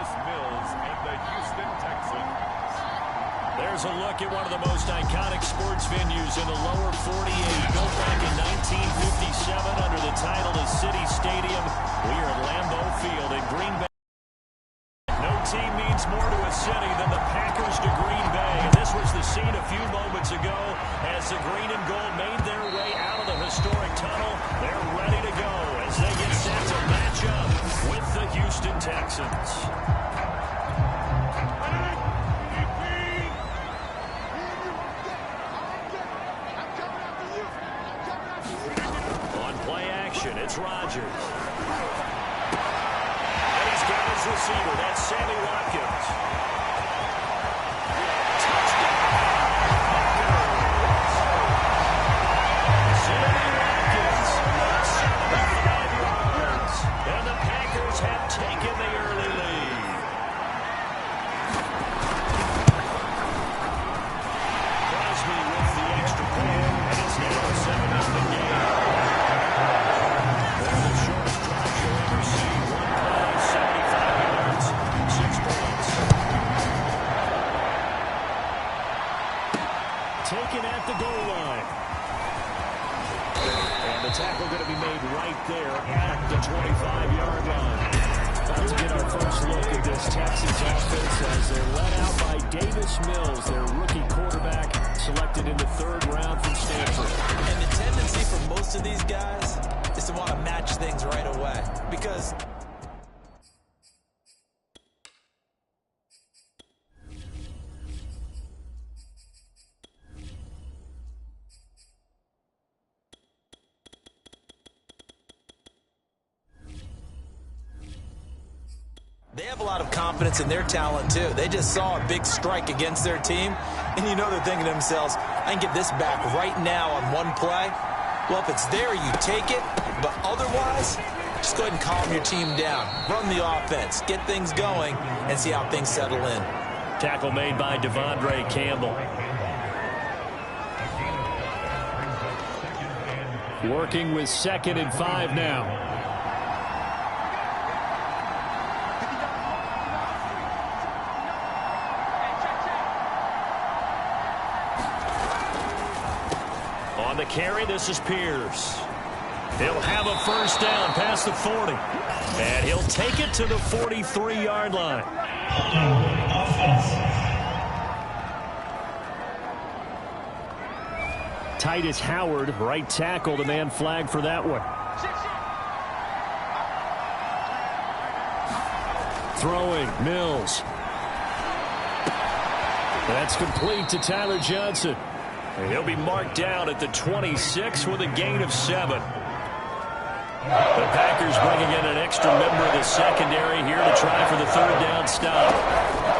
Davis Mills and the Houston Texans. There's a look at one of the most iconic sports venues in the lower 48. Built back in 1957 under the title of City Stadium. We are at Lambeau Field in Green Bay. No team means more to a city than the Packers to Green Bay. And this was the scene a few moments ago as the green and gold made their way out of the historic tunnel. They're ready to go as they get set to match up with the Houston Texans. On play action, it's Rodgers. And he's got his receiver. That's Sammy Watkins. Touchdown. Sammy Watkins, 75 yards. And the Packers have taken the early lead. Crosby with the extra point. And it's now a 7-0 game. There's the shortest drive you'll ever see. One play, 75 yards, 6 points. Taken at the goal line. And the tackle going to be made right there at the 25-yard line. About to get our first look at this Texans offense as they're led out by Davis Mills, their rookie quarterback, selected in the 3rd round from Stanford. And the tendency for most of these guys is to want to match things right away because they have a lot of confidence in their talent, too. They just saw a big strike against their team, and you know they're thinking to themselves, I can get this back right now on one play. Well, if it's there, you take it, but otherwise, just go ahead and calm your team down. Run the offense, get things going, and see how things settle in. Tackle made by Devondre Campbell. Working with 2nd and 5 now. On the carry, this is Pierce. He'll have a first down past the 40. And he'll take it to the 43-yard line. Titus Howard, right tackle, the man flagged for that one. Throwing, Mills. That's complete to Tyler Johnson. And he'll be marked down at the 26 with a gain of 7. The Packers bringing in an extra member of the secondary here to try for the 3rd down stop.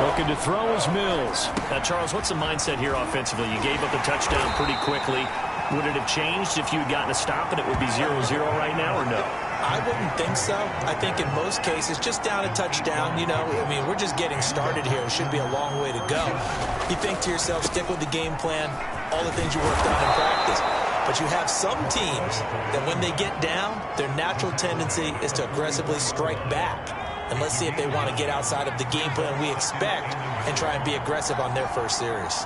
Looking to throw is Mills. Now, Charles, what's the mindset here offensively? You gave up the touchdown pretty quickly. Would it have changed if you had gotten a stop and it would be 0-0 right now, or no? I wouldn't think so. I think in most cases, just down a touchdown, you know, I mean, we're just getting started here. It should be a long way to go. You think to yourself, stick with the game plan, all the things you worked on in practice. But you have some teams that when they get down, their natural tendency is to aggressively strike back. And let's see if they want to get outside of the game plan we expect and try and be aggressive on their first series.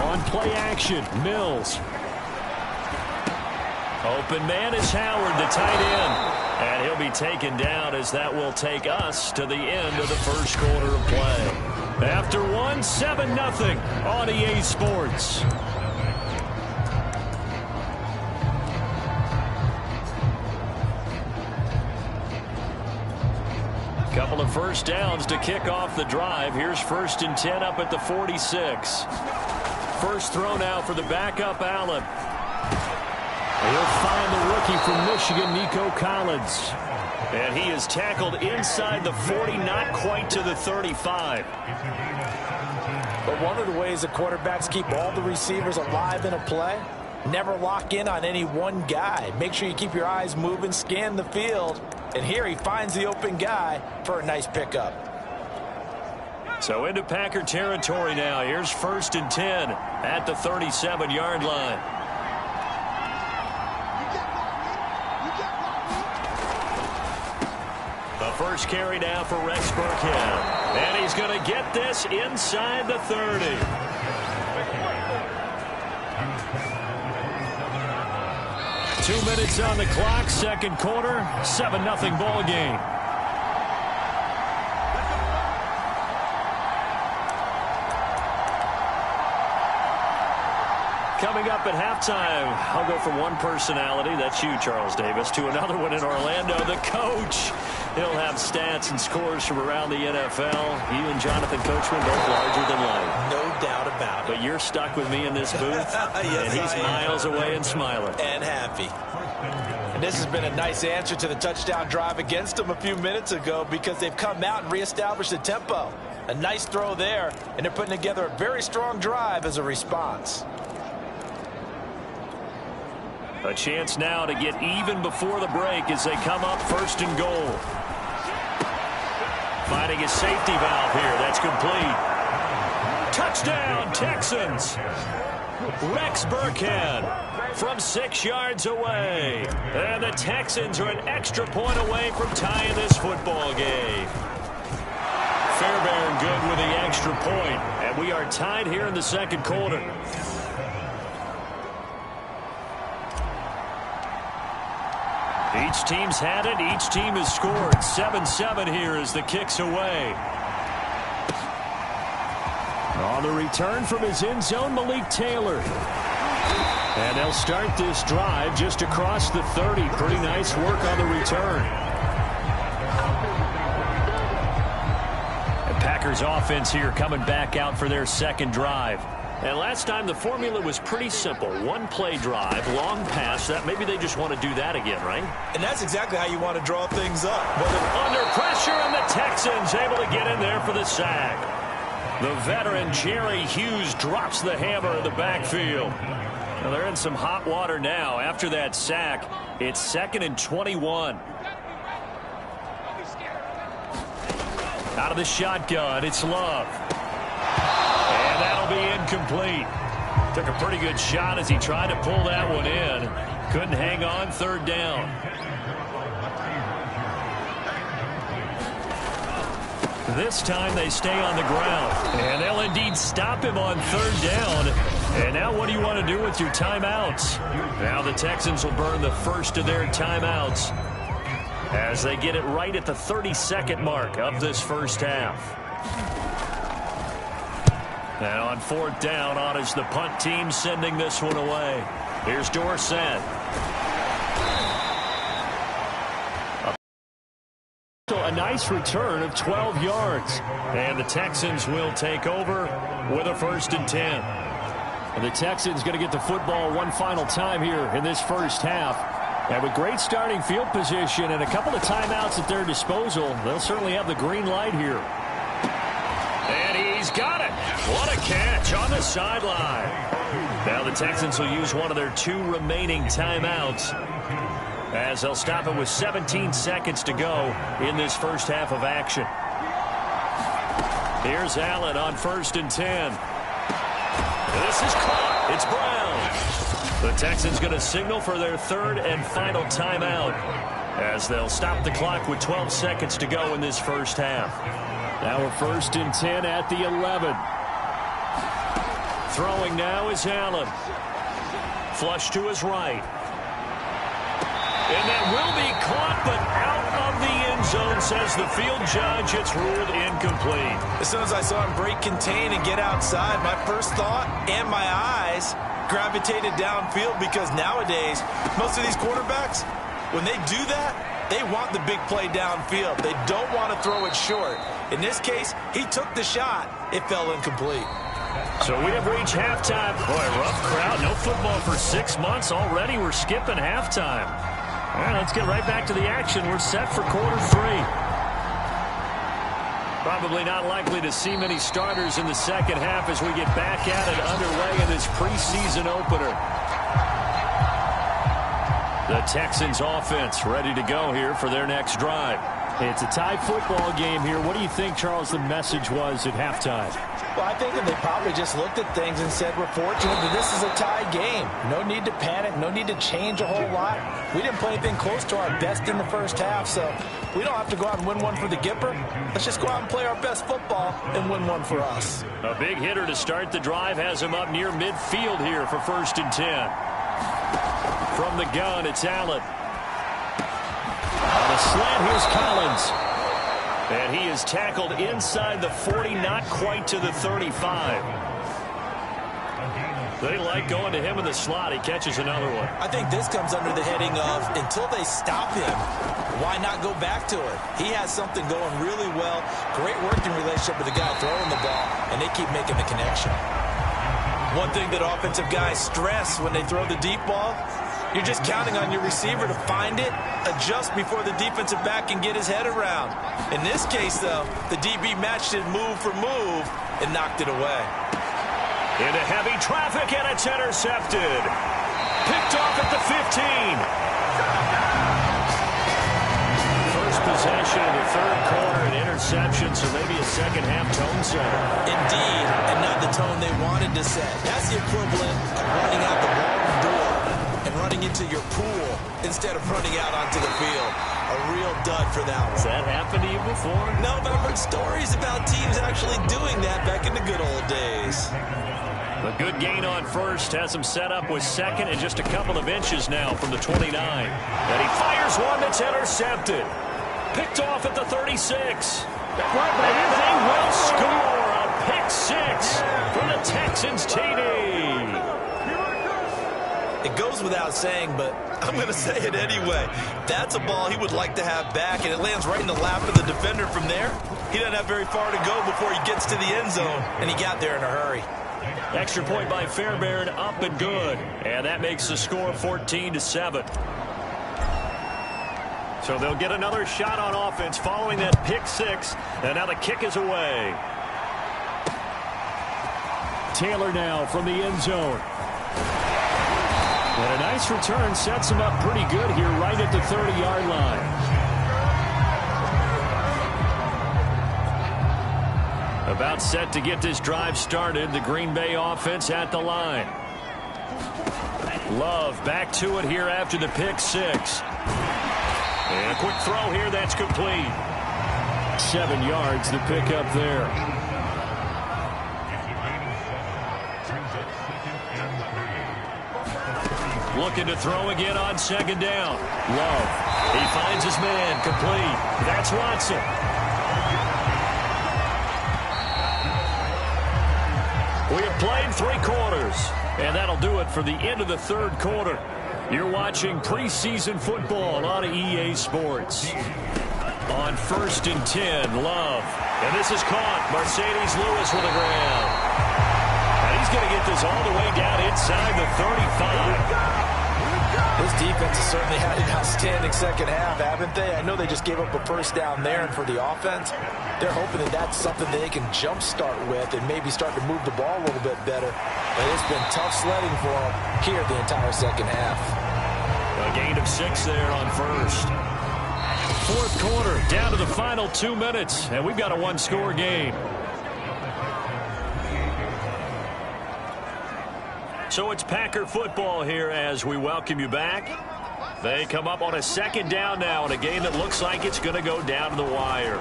On play action, Mills. Open man is Howard, the tight end. And he'll be taken down as that will take us to the end of the first quarter of play. After one, 7-0 on EA Sports. Couple of first downs to kick off the drive. Here's 1st and 10 up at the 46. First throw now for the backup Allen. He'll find the rookie from Michigan, Nico Collins. And he is tackled inside the 40, not quite to the 35. But one of the ways the quarterbacks keep all the receivers alive in a play, never lock in on any one guy. Make sure you keep your eyes moving, scan the field. And here he finds the open guy for a nice pickup. So into Packer territory now. Here's 1st and 10 at the 37-yard line. first carry now for Rex Burkhead. And he's going to get this inside the 30. Two minutes on the clock, second quarter, 7-0 ball game. Coming up at halftime, I'll go from one personality, that's you, Charles Davis, to another one in Orlando, the coach. He'll have stats and scores from around the NFL. You and Jonathan Coachman both larger than life. No doubt about it. But you're stuck with me in this booth, yes, and he's miles away and smiling. And happy. And this has been a nice answer to the touchdown drive against them a few minutes ago because they've come out and reestablished the tempo. A nice throw there, and they're putting together a very strong drive as a response. A chance now to get even before the break as they come up first and goal. Finding a safety valve here. That's complete. Touchdown, Texans. Rex Burkhead from 6 yards away. And the Texans are an extra point away from tying this football game. Fairbairn good with the extra point. And we are tied here in the second quarter. Each team's had it. Each team has scored. 7-7 here as the kick's away. On the return from his end zone, Malik Taylor. And they'll start this drive just across the 30. Pretty nice work on the return. The Packers offense here coming back out for their second drive. And last time the formula was pretty simple. One play drive, long pass. That maybe they just want to do that again, right? And that's exactly how you want to draw things up. Under pressure, and the Texans able to get in there for the sack. The veteran Jerry Hughes drops the hammer in the backfield. Well, they're in some hot water now. After that sack, it's 2nd and 21. Out of the shotgun, it's Love. And that'll be incomplete. Took a pretty good shot as he tried to pull that one in. Couldn't hang on, third down. This time they stay on the ground. And they'll indeed stop him on third down. And now what do you want to do with your timeouts? Now the Texans will burn the first of their timeouts as they get it right at the 30-second mark of this first half. And on fourth down, on is the punt team sending this one away. Here's Dorsett. A nice return of 12 yards. And the Texans will take over with a 1st and 10. And the Texans going to get the football one final time here in this first half. And with great starting field position and a couple of timeouts at their disposal, they'll certainly have the green light here. And he's got it. What a catch on the sideline. Now the Texans will use one of their 2 remaining timeouts as they'll stop it with 17 seconds to go in this first half of action. Here's Allen on 1st and 10. This is caught. It's Brown. The Texans going to signal for their 3rd and final timeout as they'll stop the clock with 12 seconds to go in this first half. Now we're 1st and 10 at the 11. Throwing now is Allen. Flush to his right. And that will be caught, but out of the end zone, says the field judge. It's ruled incomplete. As soon as I saw him break contain and get outside, my first thought and my eyes gravitated downfield because nowadays, most of these quarterbacks, when they do that, they want the big play downfield. They don't want to throw it short. In this case, he took the shot. It fell incomplete. So we have reached halftime. Boy, rough crowd. No football for 6 months. Already we're skipping halftime. All right, let's get right back to the action. We're set for quarter 3. Probably not likely to see many starters in the second half as we get back at it underway in this preseason opener. The Texans offense ready to go here for their next drive. It's a tie football game here. What do you think, Charles, the message was at halftime? Well, I think that they probably just looked at things and said, we're fortunate that this is a tie game. No need to panic. No need to change a whole lot. We didn't play anything close to our best in the first half, so we don't have to go out and win one for the Gipper. Let's just go out and play our best football and win one for us. A big hitter to start the drive has him up near midfield here for 1st and 10. From the gun, it's Allen. On a slant, here's Collins. And he is tackled inside the 40, not quite to the 35. They like going to him in the slot. He catches another one. I think this comes under the heading of, until they stop him, why not go back to it? He has something going really well. Great working relationship with the guy throwing the ball, and they keep making the connection. One thing that offensive guys stress when they throw the deep ball, you're just counting on your receiver to find it, adjust before the defensive back can get his head around. In this case, though, the DB matched it move for move and knocked it away. Into heavy traffic, and it's intercepted. Picked off at the 15. First possession of the 3rd quarter, an interception, so maybe a second-half tone setter. Indeed, and not the tone they wanted to set. That's the equivalent of running out the wrong door and running into your pool instead of running out onto the field. A real dud for that one. Has that happened to you before? No, but I've heard stories about teams actually doing that back in the good old days. A good gain on 1st has him set up with 2nd and just a couple of inches now from the 29. And he fires one that's intercepted. Picked off at the 36. And they will score a pick 6 for the Texans TD. It goes without saying, but I'm going to say it anyway. That's a ball he would like to have back, and it lands right in the lap of the defender from there. He doesn't have very far to go before he gets to the end zone, and he got there in a hurry. Extra point by Fairbairn, up and good. And that makes the score 14-7. So they'll get another shot on offense following that pick 6. And now the kick is away. Taylor now from the end zone. And a nice return sets him up pretty good here right at the 30-yard line. About set to get this drive started. The Green Bay offense at the line. Love back to it here after the pick 6. And a quick throw here that's complete. 7 yards the pick up there. Looking to throw again on 2nd down. Love. He finds his man. Complete. That's Watson. We have played 3 quarters, and that'll do it for the end of the 3rd quarter. You're watching preseason football on EA Sports. On 1st and 10, Love. And this is caught. Mercedes Lewis with a grab. And he's going to get this all the way down inside the 35. This defense has certainly had an outstanding second half, haven't they? I know they just gave up a 1st down there, and for the offense, they're hoping that that's something that they can jumpstart with and maybe start to move the ball a little bit better. But it's been tough sledding for them here the entire second half. A gain of 6 there on 1st. 4th quarter, down to the final 2 minutes, and we've got a 1-score game. So it's Packer football here as we welcome you back. They come up on a 2nd down now in a game that looks like it's going to go down to the wire.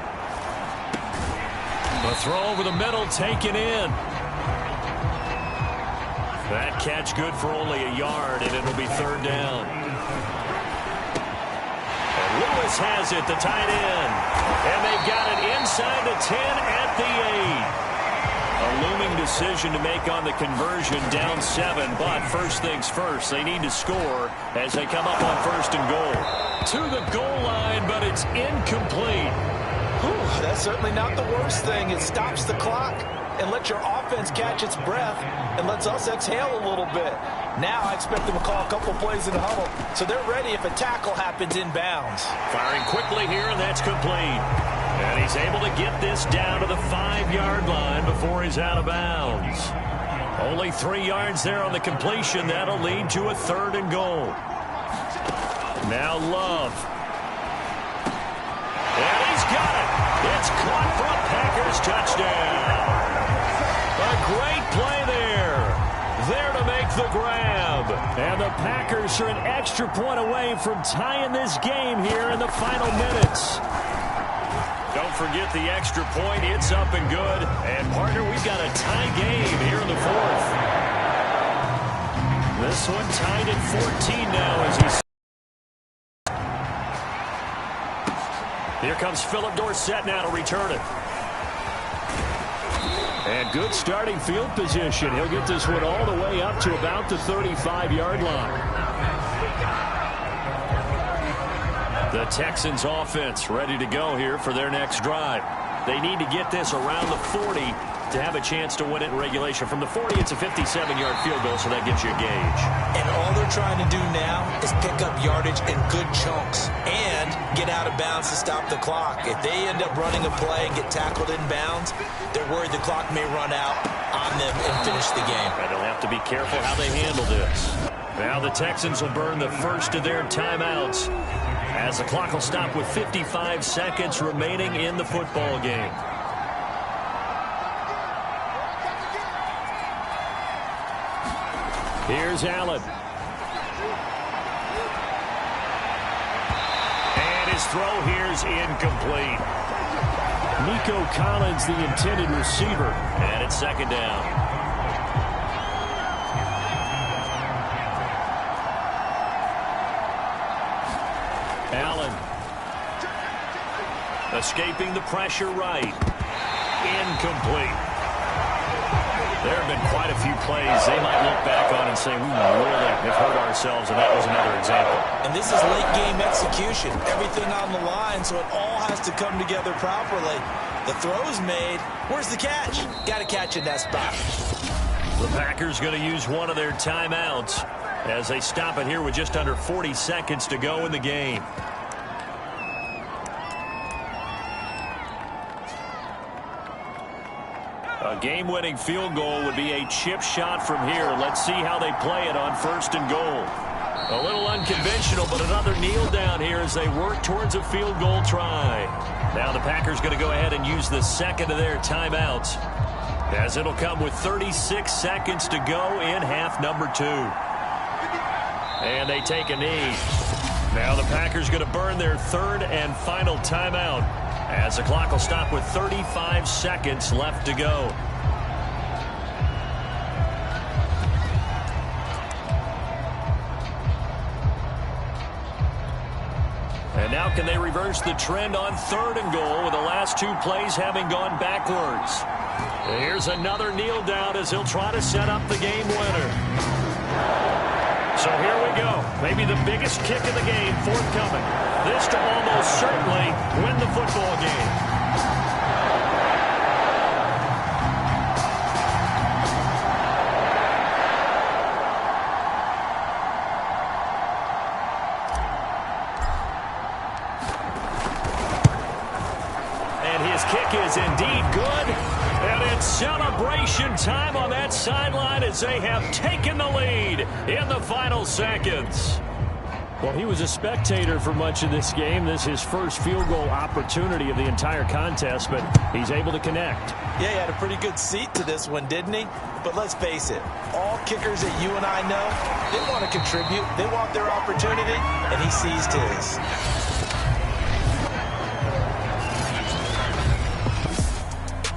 The throw over the middle taken in. That catch good for only a yard, and it'll be 3rd down. And Lewis has it, the tight end. And they've got it inside the 10 at the 8. A looming decision to make on the conversion, down 7. But first things first, they need to score as they come up on 1st and goal. To the goal line, but it's incomplete. Whew, that's certainly not the worst thing. It stops the clock and lets your offense catch its breath and lets us exhale a little bit. Now I expect them to call a couple plays in the huddle, so they're ready if a tackle happens inbounds. Firing quickly here, and that's complete. And he's able to get this down to the 5-yard line before he's out of bounds. Only 3 yards there on the completion. That'll lead to a 3rd and goal. Now Love. And he He's got it. It's caught for a Packers touchdown. A great play there. There to make the grab. And the Packers are an extra point away from tying this game here in the final minutes. Don't forget the extra point. It's up and good. And, partner, we've got a tie game here in the fourth. This one tied at 14 now as he's... Here comes Philip Dorsett now to return it. And good starting field position. He'll get this one all the way up to about the 35-yard line. The Texans offense ready to go here for their next drive. They need to get this around the 40 to have a chance to win it in regulation. From the 40, it's a 57-yard field goal, so that gives you a gauge. And all they're trying to do now is pick up yardage in good chunks and get out of bounds to stop the clock. If they end up running a play and get tackled in bounds, they're worried the clock may run out on them and finish the game. And they'll have to be careful how they handle this. Now the Texans will burn the first of their timeouts as the clock will stop with 55 seconds remaining in the football game. Here's Allen. And his throw here's incomplete. Nico Collins, the intended receiver. And it's second down. Allen. Escaping the pressure right. Incomplete. There have been quite a few plays they might look back on and say, we really have hurt ourselves, and that was another example. And this is late game execution. Everything on the line, so it all has to come together properly. The throw's made. Where's the catch? Got to catch in that spot. The Packers going to use one of their timeouts as they stop it here with just under 40 seconds to go in the game. A game-winning field goal would be a chip shot from here. Let's see how they play it on first and goal. A little unconventional, but another kneel down here as they work towards a field goal try. Now the Packers going to go ahead and use the second of their timeouts, as it'll come with 36 seconds to go in half number 2. And they take a knee. Now the Packers going to burn their third and final timeout, as the clock will stop with 35 seconds left to go. And now can they reverse the trend on third and goal with the last two plays having gone backwards? Here's another kneel down as he'll try to set up the game winner. So here we go. Maybe the biggest kick of the game forthcoming. This to almost certainly win the football game. And his kick is indeed good. And it's celebration time on that sideline as they have taken the lead in the final seconds. Well, he was a spectator for much of this game. This is his first field goal opportunity of the entire contest, but he's able to connect. Yeah, he had a pretty good seat to this one, didn't he? But let's face it, all kickers that you and I know, they want to contribute. They want their opportunity, and he seized his.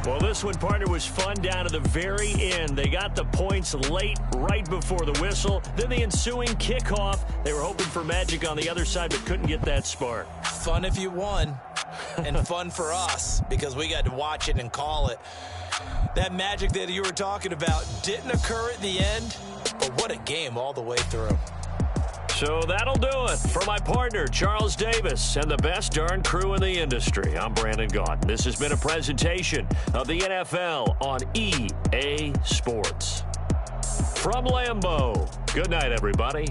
Well, this one, partner, was fun down to the very end. They got the points late, right before the whistle. Then the ensuing kickoff. They were hoping for magic on the other side, but couldn't get that spark. Fun if you won, and fun for us, because we got to watch it and call it. That magic that you were talking about didn't occur at the end, but what a game all the way through. So that'll do it for my partner, Charles Davis, and the best darn crew in the industry. I'm Brandon Gaudin. This has been a presentation of the NFL on EA Sports. From Lambeau, good night, everybody.